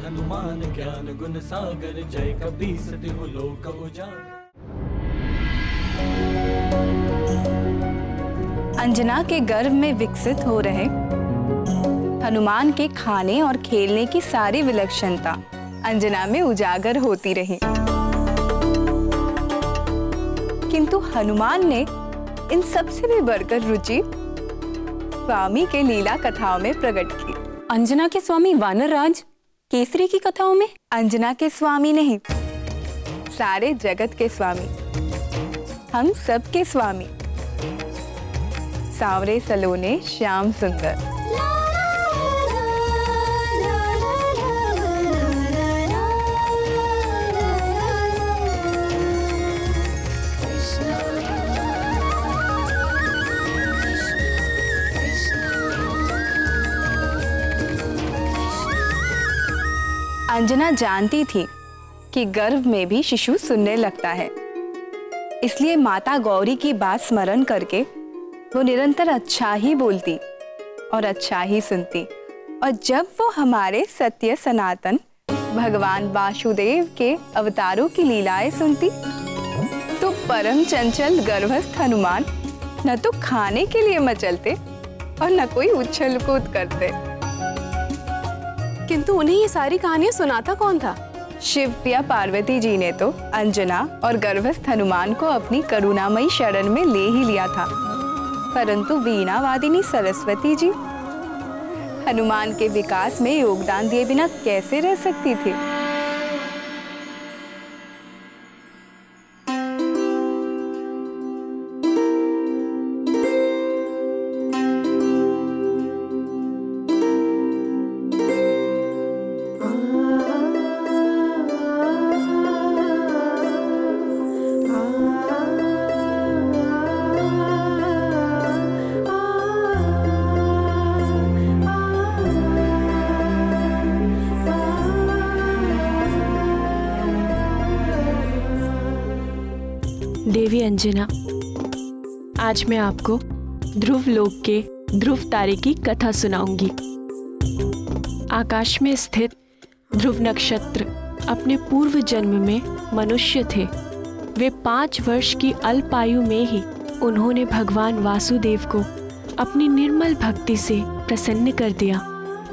हनुमान ज्ञान गुण सागर, जय कपीस तिहु लोक उजागर। अंजना के गर्भ में विकसित हो रहे हनुमान के खाने और खेलने की सारी विलक्षणता अंजना में उजागर होती रही, किंतु हनुमान ने इन सबसे भी बढ़कर रुचि स्वामी के लीला कथाओं में प्रकट की। अंजना के स्वामी वानर राज केसरी की कथाओं में? अंजना के स्वामी नहीं, सारे जगत के स्वामी, हम सब के स्वामी, सांवरे सलोने श्याम सुंदर। अंजना जानती थी कि गर्भ में भी शिशु सुनने लगता है, इसलिए माता गौरी की बात स्मरण करके वो निरंतर अच्छा ही बोलती और अच्छा ही सुनती। और जब वो हमारे सत्य सनातन भगवान वासुदेव के अवतारों की लीलाएं सुनती, तो परम चंचल गर्भस्थ हनुमान न तो खाने के लिए मचलते और न कोई उछल कूद करते। किंतु उन्हें ये सारी कहानियां सुनाता कौन था? शिव प्रिया पार्वती जी ने तो अंजना और गर्भस्थ हनुमान को अपनी करुणामयी शरण में ले ही लिया था, परंतु वीणा वादिनी सरस्वती जी हनुमान के विकास में योगदान दिए बिना कैसे रह सकती थी? देवी अंजना, आज मैं आपको ध्रुव लोक के ध्रुव तारे की कथा सुनाऊंगी। आकाश में स्थित ध्रुव नक्षत्र अपने पूर्व जन्म में मनुष्य थे। वे 5 वर्ष की अल्प आयु में ही उन्होंने भगवान वासुदेव को अपनी निर्मल भक्ति से प्रसन्न कर दिया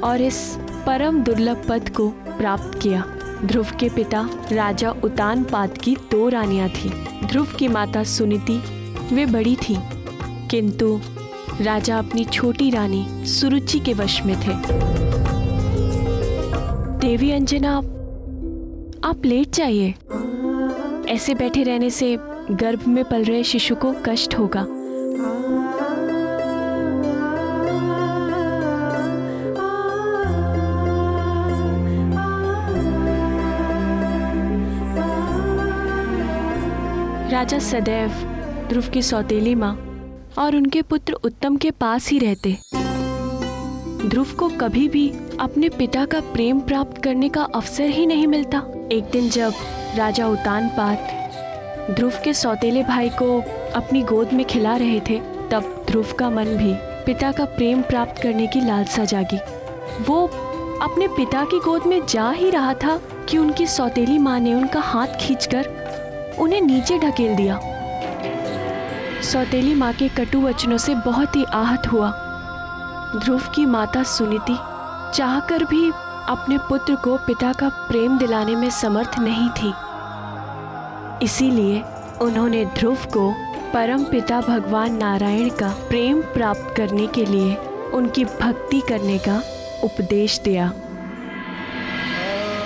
और इस परम दुर्लभ पद को प्राप्त किया। ध्रुव के पिता राजा उतानपाद की 2 रानियां थीं। ध्रुव की माता सुनीति वे बड़ी थीं, किंतु राजा अपनी छोटी रानी सुरुचि के वश में थे। देवी अंजना, आप लेट जाइए। ऐसे बैठे रहने से गर्भ में पल रहे शिशु को कष्ट होगा। राजा सदैव ध्रुव की सौतेली माँ और उनके पुत्र उत्तम के पास ही रहते। ध्रुव को कभी भी अपने पिता का प्रेम प्राप्त करने का अवसर ही नहीं मिलता। एक दिन जब राजा उतानपाद ध्रुव के सौतेले भाई को अपनी गोद में खिला रहे थे, तब ध्रुव का मन भी पिता का प्रेम प्राप्त करने की लालसा जागी। वो अपने पिता की गोद में जा ही रहा था कि उनकी सौतेली माँ ने उनका हाथ खींचकर उन्हें नीचे ढकेल दिया। सौतेली माँ के कटु वचनों से बहुत ही आहत हुआ। ध्रुव की माता सुनीति चाहकर भी अपने पुत्र को पिता का प्रेम दिलाने में समर्थ नहीं थी। इसीलिए उन्होंने ध्रुव को परम पिता भगवान नारायण का प्रेम प्राप्त करने के लिए उनकी भक्ति करने का उपदेश दिया।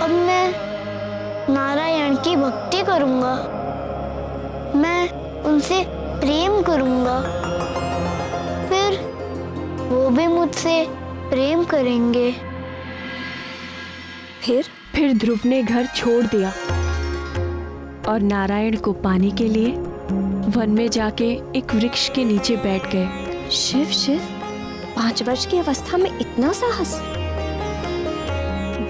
अब मैं नारायण की भक्ति करूंगा, मैं उनसे प्रेम करूंगा, फिर वो भी मुझसे प्रेम करेंगे। फिर ध्रुव ने घर छोड़ दिया और नारायण को पाने के लिए वन में जाके एक वृक्ष के नीचे बैठ गए। शिव, 5 वर्ष की अवस्था में इतना साहस?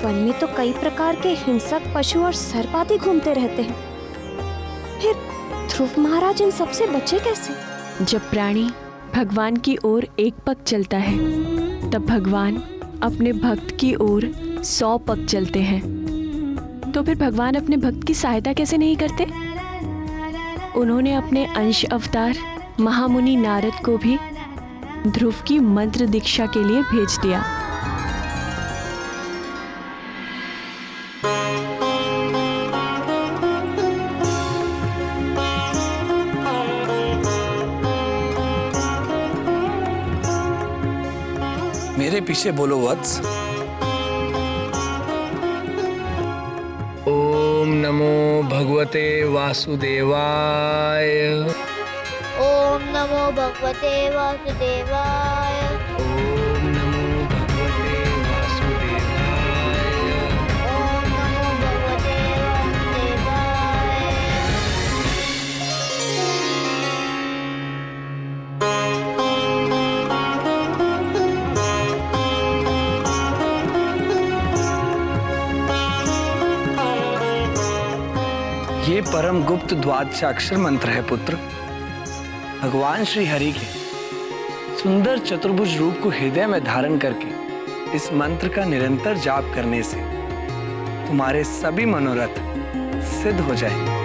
वन में तो कई प्रकार के हिंसक पशु और सर्प आदि घूमते रहते हैं, फिर ध्रुव महाराज इन सबसे बचे कैसे? जब प्राणी भगवान की ओर एक पग चलता है, तब भगवान अपने भक्त की ओर 100 पग चलते हैं, तो फिर भगवान अपने भक्त की सहायता कैसे नहीं करते? उन्होंने अपने अंश अवतार महामुनि नारद को भी ध्रुव की मंत्र दीक्षा के लिए भेज दिया। मेरे पीछे बोलो वत्स। ओम नमो भगवते वासुदेवाय। ओम नमो भगवते वासुदेवाय। ओम नमो भगवते वासुदेवाय। ओम नमो भगवते वासुदेवाय। ये परम गुप्त द्वादशाक्षर मंत्र है पुत्र। भगवान श्री हरि के सुंदर चतुर्भुज रूप को हृदय में धारण करके इस मंत्र का निरंतर जाप करने से तुम्हारे सभी मनोरथ सिद्ध हो जाएंगे।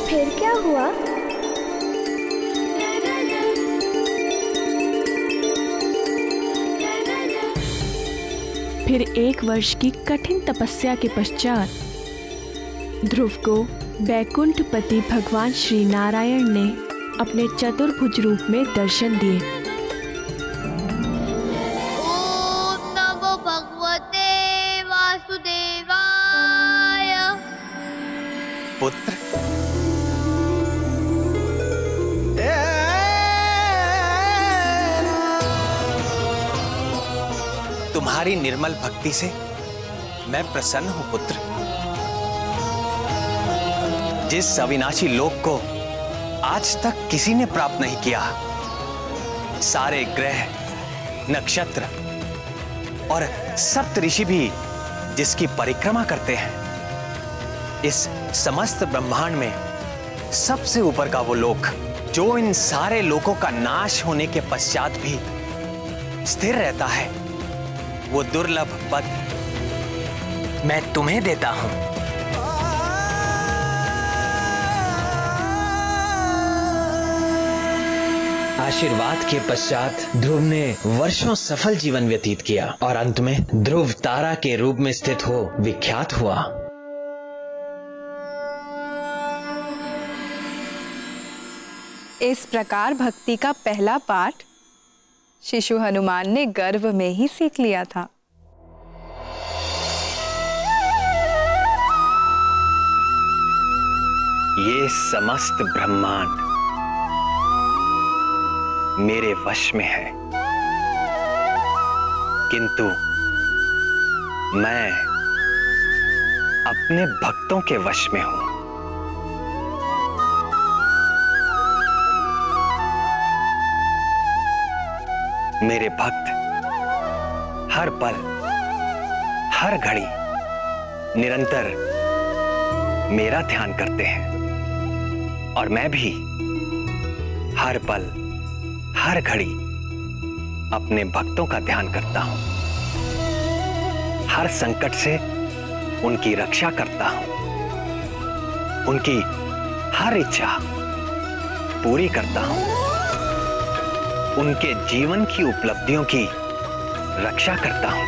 फिर क्या हुआ? फिर 1 वर्ष की कठिन तपस्या के पश्चात ध्रुव को वैकुंठपति भगवान श्री नारायण ने अपने चतुर्भुज रूप में दर्शन दिए। ओम नमो भगवते वासुदेवाय। पुत्र, तुम्हारी निर्मल भक्ति से मैं प्रसन्न हूं पुत्र। जिस अविनाशी लोक को आज तक किसी ने प्राप्त नहीं किया, सारे ग्रह, नक्षत्र और सप्त ऋषि भी जिसकी परिक्रमा करते हैं, इस समस्त ब्रह्मांड में सबसे ऊपर का वो लोक जो इन सारे लोकों का नाश होने के पश्चात भी स्थिर रहता है, वो दुर्लभ पद मैं तुम्हें देता हूं। आशीर्वाद के पश्चात ध्रुव ने वर्षों सफल जीवन व्यतीत किया और अंत में ध्रुव तारा के रूप में स्थित हो विख्यात हुआ। इस प्रकार भक्ति का पहला पाठ शिशु हनुमान ने गर्भ में ही सीख लिया था। ये समस्त ब्रह्मांड मेरे वश में है, किंतु मैं अपने भक्तों के वश में हूं। मेरे भक्त हर पल, हर घड़ी निरंतर मेरा ध्यान करते हैं और मैं भी हर पल, हर घड़ी अपने भक्तों का ध्यान करता हूं। हर संकट से उनकी रक्षा करता हूं, उनकी हर इच्छा पूरी करता हूं, उनके जीवन की उपलब्धियों की रक्षा करता हूं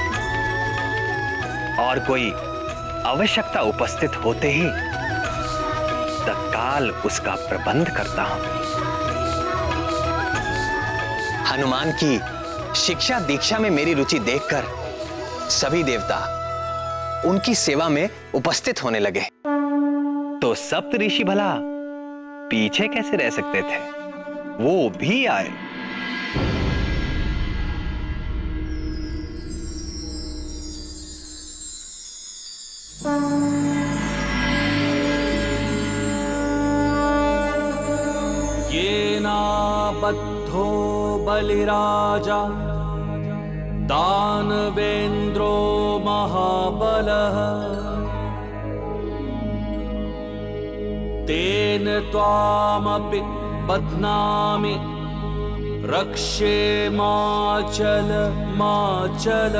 और कोई आवश्यकता उपस्थित होते ही तत्काल उसका प्रबंध करता हूं। हनुमान की शिक्षा दीक्षा में मेरी रुचि देखकर सभी देवता उनकी सेवा में उपस्थित होने लगे, तो सप्त ऋषि भला पीछे कैसे रह सकते थे? वो भी आए। क्रुद्धो बलिराजा दानवेन्द्रो महाबलः तेन त्वामपि बध्नामि रक्षे माचल माचल।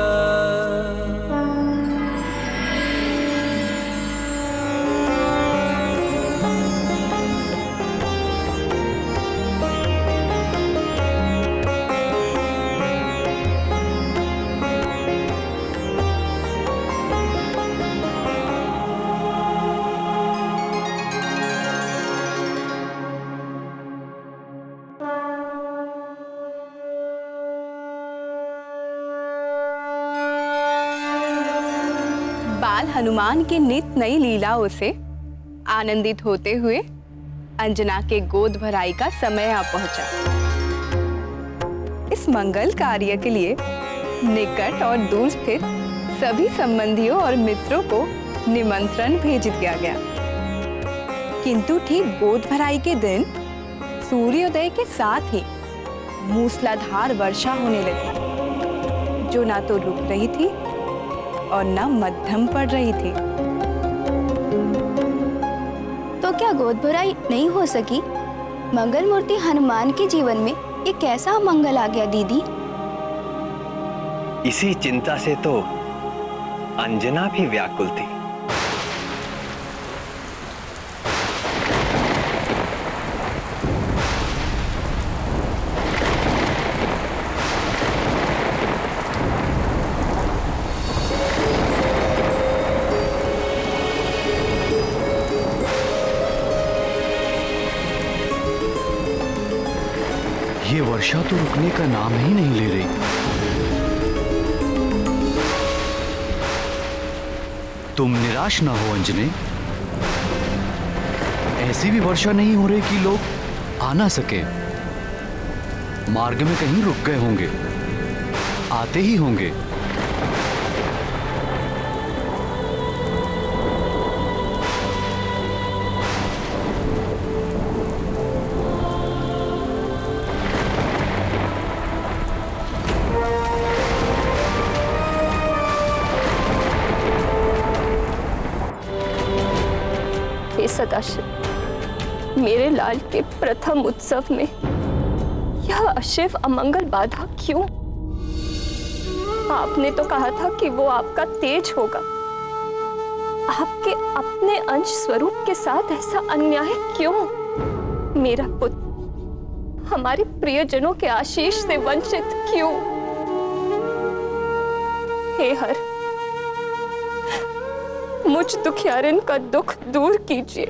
बाल हनुमान की नित नई लीलाओं से आनंदित होते हुए अंजना के गोद भराई का समय आ पहुंचा। इस मंगल कार्य के लिए निकट और दूर स्थित सभी संबंधियों और मित्रों को निमंत्रण भेज दिया गया, किंतु ठीक गोद भराई के दिन सूर्योदय के साथ ही मूसलाधार वर्षा होने लगी, जो ना तो रुक रही थी और न मध्यम पड़ रही थी। तो क्या गोद भराई नहीं हो सकी? मंगल मूर्ति हनुमान के जीवन में ये कैसा मंगल आ गया दीदी? इसी चिंता से तो अंजना भी व्याकुल थी। ये वर्षा तो रुकने का नाम ही नहीं ले रही। तुम निराश ना हो अंजने, ऐसी भी वर्षा नहीं हो रही कि लोग आ ना सके। मार्ग में कहीं रुक गए होंगे, आते ही होंगे। सदाशिव, मेरे लाल के प्रथम उत्सव में यह अशिव अमंगल बाधा क्यों? आपने तो कहा था कि वो आपका तेज होगा। आपके अपने अंश स्वरूप के साथ ऐसा अन्याय क्यों? मेरा पुत्र हमारे प्रियजनों के आशीष से वंचित क्यों? हे हर, मुझ दुखियारिन का दुख दूर कीजिए।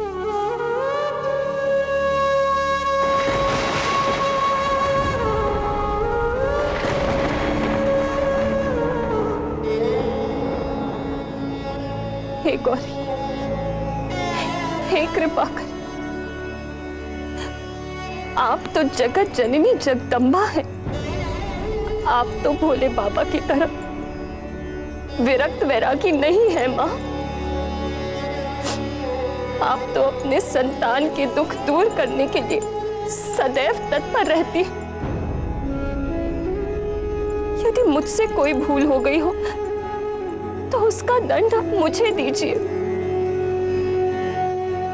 हे गौरी, हे कृपा कर, आप तो जगत जननी जगदम्बा हैं। आप तो भोले बाबा की तरफ विरक्त वैरागी नहीं है माँ। आप तो अपने संतान के दुख दूर करने के लिए सदैव तत्पर रहती। यदि मुझसे कोई भूल हो गई हो तो उसका दंड आप मुझे दीजिए,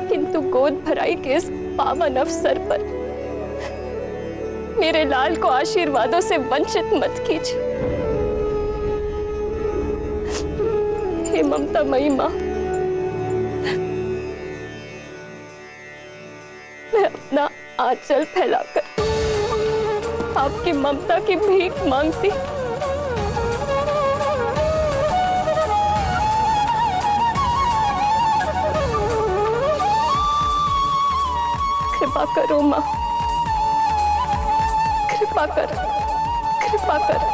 किंतु गोद भराई के इस पावन अवसर पर मेरे लाल को आशीर्वादों से वंचित मत कीजिए। हे ममता मई माँ, मैं अपना आंचल फैलाकर आपकी ममता की भीख मांगती। कृपा करो माँ, कृपा कर, कृपा कर।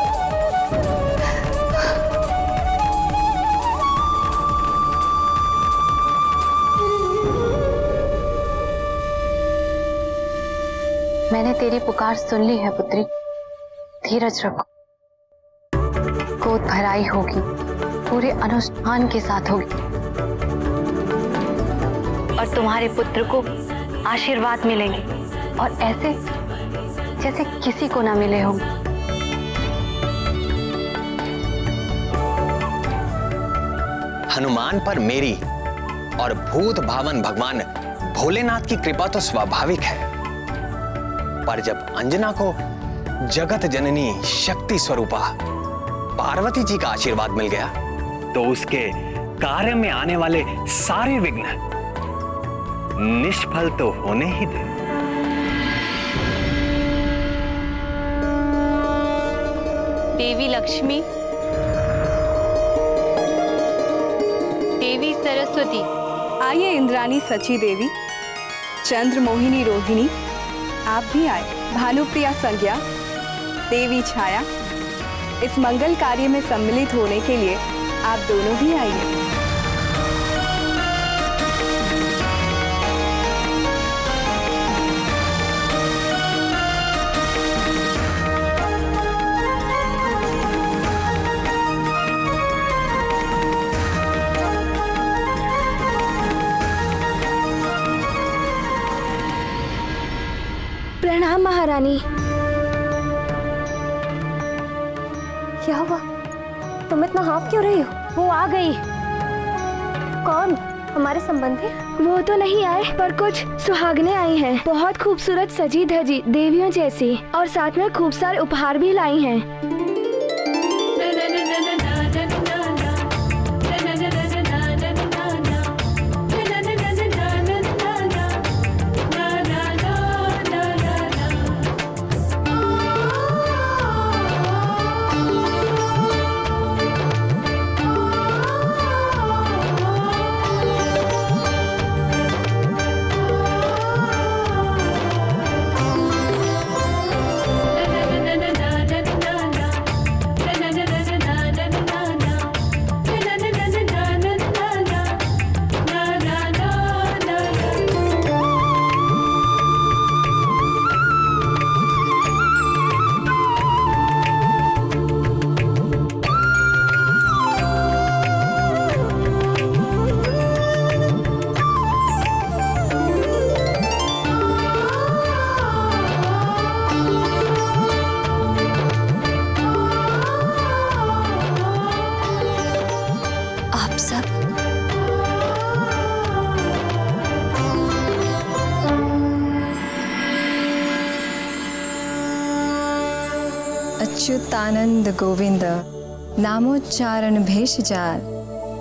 मैंने तेरी पुकार सुन ली है पुत्री, धीरज रखो। गोद भराई होगी, पूरे अनुष्ठान के साथ होगी और तुम्हारे पुत्र को आशीर्वाद मिलेंगे और जैसे किसी को ना मिले हों। हनुमान पर मेरी और भूत भावन भगवान भोलेनाथ की कृपा तो स्वाभाविक है, पर जब अंजना को जगत जननी शक्ति स्वरूपा पार्वती जी का आशीर्वाद मिल गया तो उसके कार्य में आने वाले सारे विघ्न निष्फल तो होने ही थे। देवी लक्ष्मी, देवी सरस्वती, आइए इंद्राणी सची देवी, चंद्र मोहिनी रोहिणी, आप भी आए। भानुप्रिया संज्ञा, देवी छाया, इस मंगल कार्य में सम्मिलित होने के लिए आप दोनों भी आइए। प्रणाम महारानी। क्या हुआ? तुम इतना हाँफ क्यों रही हो? वो आ गई। कौन? हमारे संबंधी? वो तो नहीं आए, पर कुछ सुहागनें आई हैं। बहुत खूबसूरत सजी धजी देवियों जैसी, और साथ में खूब सारे उपहार भी लाई हैं। अच्युतानंद गोविंद नामोच्चारण भेषजाल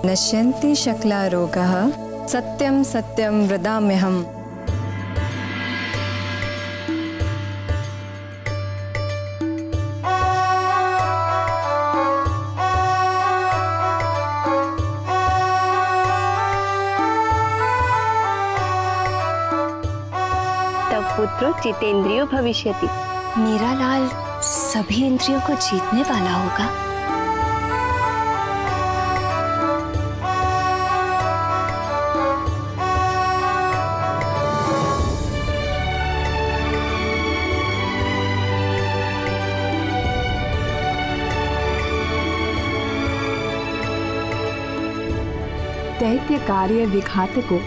नश्यन्ति शकला रोगः सत्यम सत्यम वदाम्यहम्। तब पुत्र जितेंद्रियो भविष्यति। मेरा लाल सभी इंद्रियों को जीतने वाला होगा। दैत्य कार्य विघातको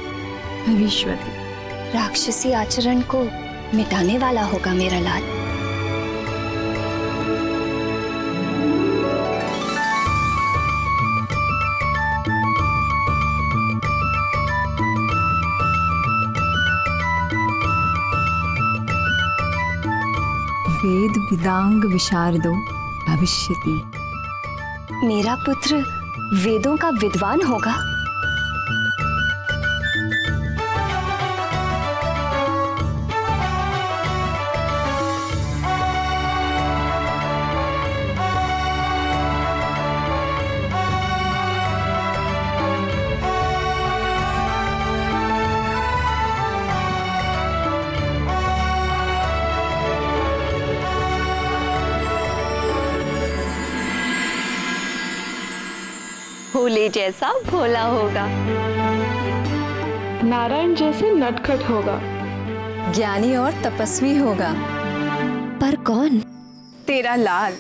भविष्यति। राक्षसी आचरण को मिटाने वाला होगा मेरा लाल। वेद विदांग विशारदो भविष्यति। मेरा पुत्र वेदों का विद्वान होगा। भोले जैसा भोला होगा, नारायण जैसे नटखट होगा, ज्ञानी और तपस्वी होगा। पर कौन? तेरा लाल।